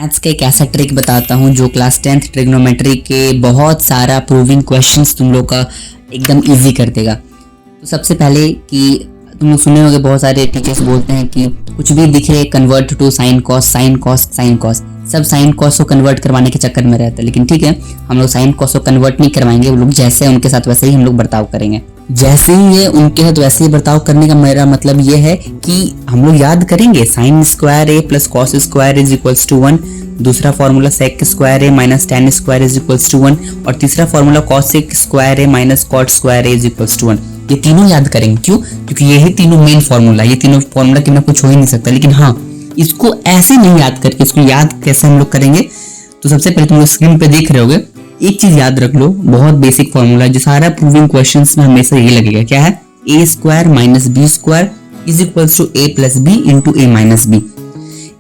Maths का एक ऐसा ट्रिक बताता हूँ जो क्लास 10th ट्रिग्नोमेट्री के बहुत सारा प्रूविंग क्वेश्चंस तुम लोग का एकदम इजी कर देगा। तो सबसे पहले कि तुम लोग सुने होंगे बहुत सारे टीचर्स बोलते हैं कि कुछ भी दिखे convert to sine cos sine cos sine cos, सब साइन कॉस को कन्वर्ट करवाने के चक्कर में रहता है। लेकिन ठीक है, हम लोग साइन कॉस को कन्वर्ट नहीं करवाएंगे, वो लोग जैसे उनके साथ वैसे ही हम लोग बर्ताव करेंगे। जैसे ही ये उनके साथ वैसे ही बर्ताव करने का मेरा मतलब ये है कि हम लोग याद करेंगे sine square A plus cos square is equals to 1, दूसरा formula sec square A minus tan square is equals to 1 और तीसरा formula cosec square A minus cot square A is equals to 1। ये तीनों याद करेंगे। क्यों? क्योंकि यही तीनों मेन फॉर्मूला, ये तीनों फॉर्मूला के बिना कुछ हो ही नहीं सकता। लेकिन हाँ, इसको ऐसे नहीं याद करके, इसको याद कैसे हम लोग करेंगे, तो सबसे पहले तुम लोग स्क्रीन पे देख रहे होगे, एक चीज याद रख लो, बहुत बेसिक फॉर्मूला जो सारा प्रूविंग क्वेश्चंस में हमेशा ये लगेगा। क्या है? A square minus B square is equals to A plus B into A minus B.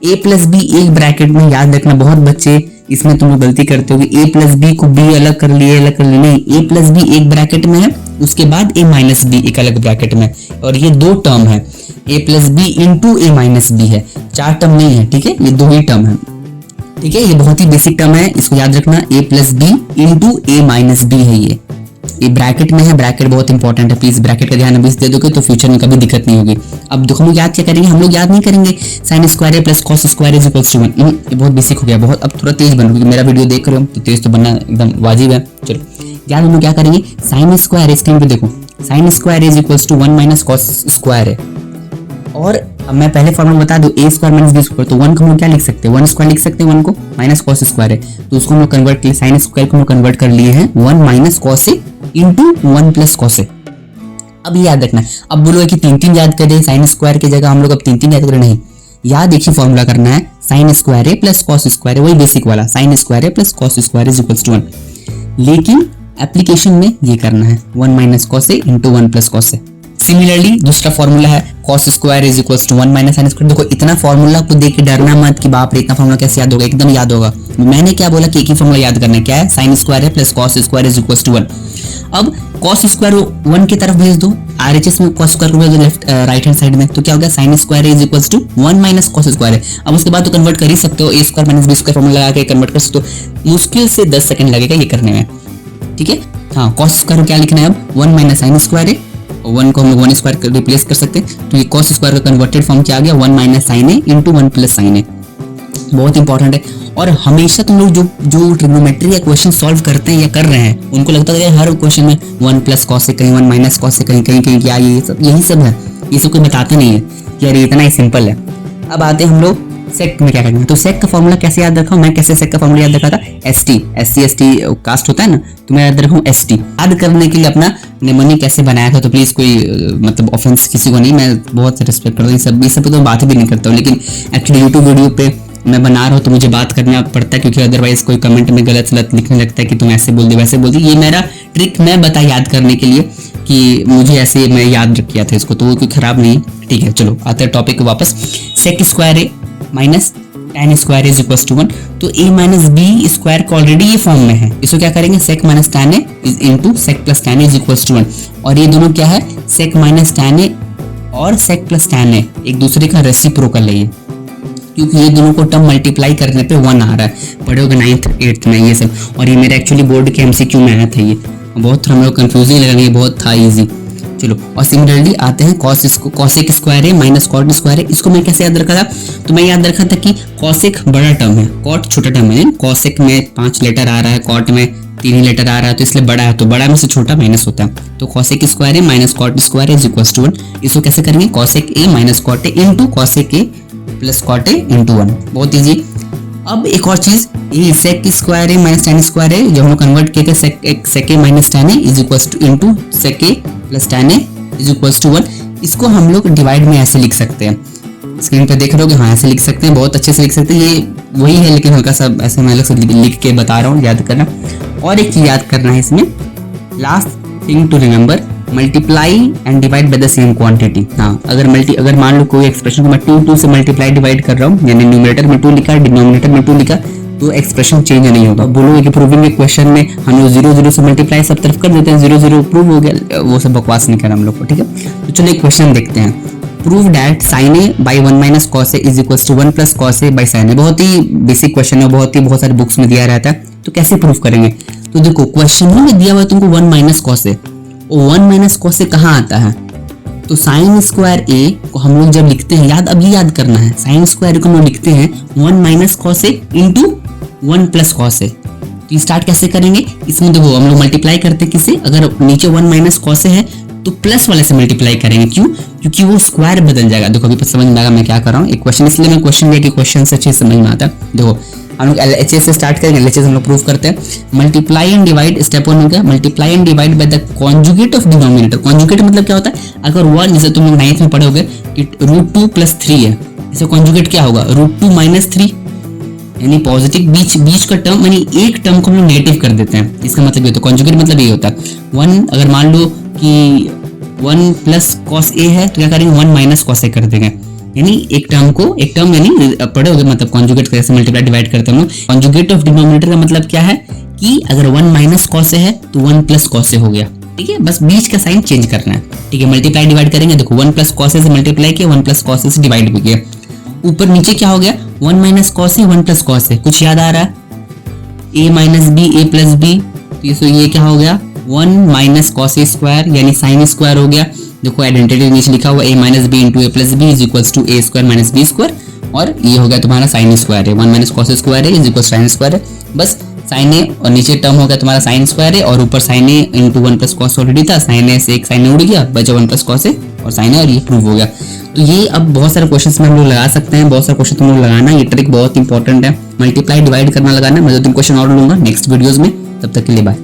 A plus B एक ब्रैकेट में याद रखना। बहुत बच्चे इसमें तुम लोग गलती करते हो कि ए प्लस बी को बी अलग कर लिए नहीं, ए प्लस बी एक ब्रैकेट में है, उसके बाद ए माइनस बी एक अलग ब्रैकेट में, और ये दो टर्म है, ए plus B into A minus B है, चार टर्म नहीं है। ठीक है, ये दो ही टर्म है। ठीक है, ये बहुत ही बेसिक टर्म है, इसको याद रखना। ए plus B into A minus B है, ये ब्रैकेट में है। ब्रैकेट बहुत इंपॉर्टेंट है, प्लीज ब्रैकेट का ध्यान अभी दे दोगे तो फ्यूचर में कभी दिक्कत नहीं होगी। अब देखो हम लोग याद क्या करेंगे, हम लोग याद नहीं करेंगे sine square A plus cos square is equals to 1। ये बहुत बेसिक हो गया, बहुत। अब थोड़ा तेज बनो क्योंकि मेरा वीडियो देख रहे हो तो तेज तो बनना एकदम वाजिब है। चलो याद, हम लोग क्या करेंगे, साइन स्क्वायर, स्क्रीन पे देखो, sine square is equals to 1 minus cos square है। और अब मैं पहले फॉर्मूला बता दूं, A square minus B square, तो 1 को हम लोग क्या लिख सकते हैं, 1 स्क्वायर लिख सकते हैं, 1 को माइनस कॉस स्क्वायर है, तो उसको हम लोग कन्वर्ट किए, साइन स्क्वायर को हम लोग कन्वर्ट कर लिए हैं 1 minus cos A into 1 plus cos ए। अब याद रखना है, अब बोलोगे कि 3 याद करें साइन स्क्वायर की जगह, हम लोग अब 3 याद करें, नहीं, याद एक ही फॉर्मूला करना है, sine square A plus cos square है, वही बेसिक वाला, sine square A plus cos square is equals to 1। लेकिन एप्लीकेशन में ये करना है 1 minus cos A into 1 plus cos A. Similarly दूसरा फॉर्मूला है cos square is equals to 1 minus sine square. देखो इतना फॉर्मूला को देख के डरना मत कि बाप रे इतना फॉर्मूला कैसे याद होगा, एकदम याद होगा। मैंने क्या बोला कि एक ही फॉर्मूला याद करना है, क्या है, साइन स्क्वायर है plus cos square is equals to 1। अब कॉस स्क्वायर 1 की तरफ भेज दो, आरएचएस में कॉस स्क्वायर को भेज दो लेफ्ट राइट हैंड साइड में, तो क्या हो गया, sine square is equals to 1 minus cos square है। अब उसके बाद तो कन्वर्ट कर ही सकते हो, A square minus B square formula लगा के कन्वर्ट कर सकते हो, मुश्किल से 10 सेकंड लगेगा ये करने में। ठीक है, हाँ, कॉस स्क्वायर को क्या लिखना है अब, 1 माइनस साइन स्क्वायर है, 1 को हम लोग 1 स्क्वायर रिप्लेस कर सकते हैं, तो ये कॉस स्क्वायर का कन्वर्टेड फॉर्म क्या आ गया, 1 minus sign A into 1 plus sign A. बहुत इंपॉर्टेंट है। और हमेशा तुम लोग जो ट्रिग्नोमेट्री या क्वेश्चन सॉल्व करते हैं या कर रहे हैं, उनको लगता है हर क्वेश्चन में 1 प्लस कॉस से कहीं 1 माइनस कॉस से कहीं क्या, ये सब यही सब है, ये सब कोई बताते नहीं है कि यार इतना ही सिंपल है। अब आते हैं हम लोग सेक में क्या करना है, तो सेक का फॉर्मूला कैसे याद रखा हूं मैं, कैसे सेक का फॉर्मूला याद रखा था, एसटी कास्ट होता है ना, तो मैं याद रखूं एसटी। याद करने के लिए अपना निमोनी कैसे बनाया था, तो प्लीज कोई मतलब ऑफेंस किसी को नहीं, मैं बहुत रिस्पेक्ट करता हूँ, ये सब पे तो बात भी नहीं करता हूँ, लेकिन एक्चुअली यूट्यूब वीडियो पे मैं बना रहा हूँ तो मुझे बात करना पड़ता है, क्योंकि अदरवाइज कोई कमेंट में गलत लिखने लगता है कि तुम ऐसे बोल दी वैसे बोल दी। ये मेरा ट्रिक मैं बता याद करने के लिए कि मुझे ऐसे मैं याद रख किया था इसको, तो वो कोई खराब नहीं है। ठीक है, चलो आते हैं टॉपिक को वापस। Sec square A minus tan square is equals to 1, तो a माइनस बी स्क्वायर का ऑलरेडी ये फॉर्म में है, इसको क्या करेंगे, sec minus tan a is into sec plus tan a is equals to 1। और ये दोनों क्या है, sec माइनस tan a और sec प्लस tan a एक दूसरे का रेसिप्रोकल है ये, क्योंकि ये दोनों को टर्म मल्टीप्लाई करने पे 1 आ रहा है, पढ़े होगे 9th 8th में ये सब। और ये मेरा एक्चुअली बोर्ड के एमसीक्यू में आया था, ये बहुत हम लोग कंफ्यूजिंग लगा, ये बहुत था इजी। चलो, और सिमिलरली आते हैं कॉसेक स्क्वायर है माइनस कॉट स्क्वायर है, इसको मैं कैसे याद रखा था, तो मैं याद रखा था कि कॉसेक बड़ा टर्म है, कॉट छोटा टर्म है। कॉसेक में 5 लेटर आ रहा है, कॉट में 3 ही लेटर आ रहा है, तो इसलिए बड़ा है, तो बड़ा में से छोटा माइनस होता है, तो कॉसेक स्क्वायर है minus cot square is equals to 1। इसको कैसे करेंगे, cosec A minus cot A into cosec A plus cot A into 1, बहुत ईजी। अब एक और चीज, ये sec square A minus tan square है, जो हम लोग कन्वर्ट किए थे sec A minus tan A is equals to into sec A plus tan A is equals to 1। इसको हम लोग डिवाइड में ऐसे लिख सकते हैं, स्क्रीन पे देख रहे हो, हाँ ऐसे लिख सकते हैं, बहुत अच्छे से लिख सकते हैं, ये वही है लेकिन हल्का सा ऐसे मैं अलग से लिख के बता रहा हूँ, याद करना। और एक चीज याद करना है इसमें, last thing to remember, multiply and divide by the same quantity. हाँ, अगर मान लो कोई एक्सप्रेशन को मैं 2 से मल्टीप्लाई डिवाइड कर रहा हूँ, यानी न्यूमरेटर में 2 लिखा, डिनोमिनेटर में 2 लिखा, तो एक्सप्रेशन चेंज नहीं होगा। बोलोगे कि प्रूविंग के क्वेश्चन में हम लोग 0 से मल्टीप्लाई सब तरफ कर देते हैं, 0 प्रूव हो गया, वो सब बकवास नहीं करना हम लोग को। ठीक है, तो चलिए क्वेश्चन देखते हैं। Prove that sine A by 1 minus cos A is equals to 1 plus cos A by sine A. बहुत ही बेसिक क्वेश्चन है, बहुत सारे बुक्स में दिया रहता है। तो कैसे प्रूव करेंगे? तो देखो क्वेश्चन में दिया हुआ है तुमको 1 माइनस कॉस ए, और 1 माइनस कॉस ए कहाँ आता है? तो साइन स्क्वायर ए को हम लोग जब लिखते हैं, याद करना है, साइन स्क्वायर को हम लोग लिखते हैं 1 minus cos A into 1 plus cos ए। तो स्टार्ट कैसे करेंगे? इसमें देखो हम लोग मल्टीप्लाई करते हैं किसे, अगर नीचे 1 माइनस कॉस ए है तो प्लस वाले से मल्टीप्लाई करेंगे। क्यों? क्योंकि वो स्क्वायर बदल जाएगा। देखो अभी समझ में आएगा मैं क्या कर रहा हूँ। एक क्वेश्चन, इसलिए मैं क्वेश्चन लेके क्वेश्चन से अच्छे समझ में आता है। देखो हम लोग LHS से स्टार्ट करेंगे, LHS हम लोग प्रूव करते हैं। मल्टीप्लाई एंड डिवाइड, स्टेप 1 हो गया, multiply and divide by the conjugate of denominator. Conjugate मतलब क्या होता है? अगर 1, जैसे तुम लोग 9th में पढ़े होगे कि √2 + 3 है, इसे कॉन्जुगेट क्या होगा? √2 - 3, यानी पॉजिटिव बीच का टर्म, यानी एक टर्म को हम लोग नेगेटिव कर देते हैं। इसका मतलब ये होता है, कॉन्जुगेट मतलब ये होता है 1, अगर मान लो कि 1 प्लस कॉस ए है तो क्या करेंगे? 1 माइनस कॉस ए कर देंगे, यानी एक टर्म यानी पढ़े होगे, मतलब कॉन्जुगेट कैसे मल्टीप्लाई डिवाइड करते हैं हम लोग। कॉन्जुगेट ऑफ डिनोमिनेटर का मतलब क्या है कि अगर 1 माइनस कॉस ए है तो 1 प्लस कॉस ए हो गया। ठीक है, बस बीच का साइन चेंज करना है। ठीक है, मल्टीप्लाई डिवाइड करेंगे, देखो 1 प्लस कॉस ए से मल्टीप्लाई किया, 1 प्लस कॉस ए से डिवाइड भी किया। ऊपर नीचे क्या हो गया? 1 minus cos A, 1 plus cos A. कुछ याद आ रहा है? a minus B, a plus B, तो ये क्या हो गया? 1 माइनस कॉस ए स्क्वायर, यानी साइन स्क्वायर हो गया। देखो आइडेंटिटी नीचे लिखा हुआ a minus B into A plus B is equals to A square minus B square, और ये हो गया तुम्हारा साइन स्क्वायर है। 1 माइनस कॉस स्क्वायर है इज इक्वल साइन स्क्वायर है। बस साइन ए और नीचे टर्म हो गया तुम्हारा साइन स्क्वायर है, और ऊपर साइन ए इंटू 1 प्लस कॉस ऑलरेडी था, साइन ए से एक साइन ए उड़ गया, बचा 1 प्लस कॉस ए और साइन ए, और ये प्रूव हो गया। तो ये अब बहुत सारे क्वेश्चंस में हम लोग लगा सकते हैं, बहुत सारे क्वेश्चन तुम लोग लगाना, ये ट्रिक बहुत इंपॉर्टेंट है। मल्टीप्लाई डिवाइड करना लगाना। मैं 2-3 क्वेश्चन और लूंगा नेक्स्ट वीडियोस में, तब तक के लिए बाय।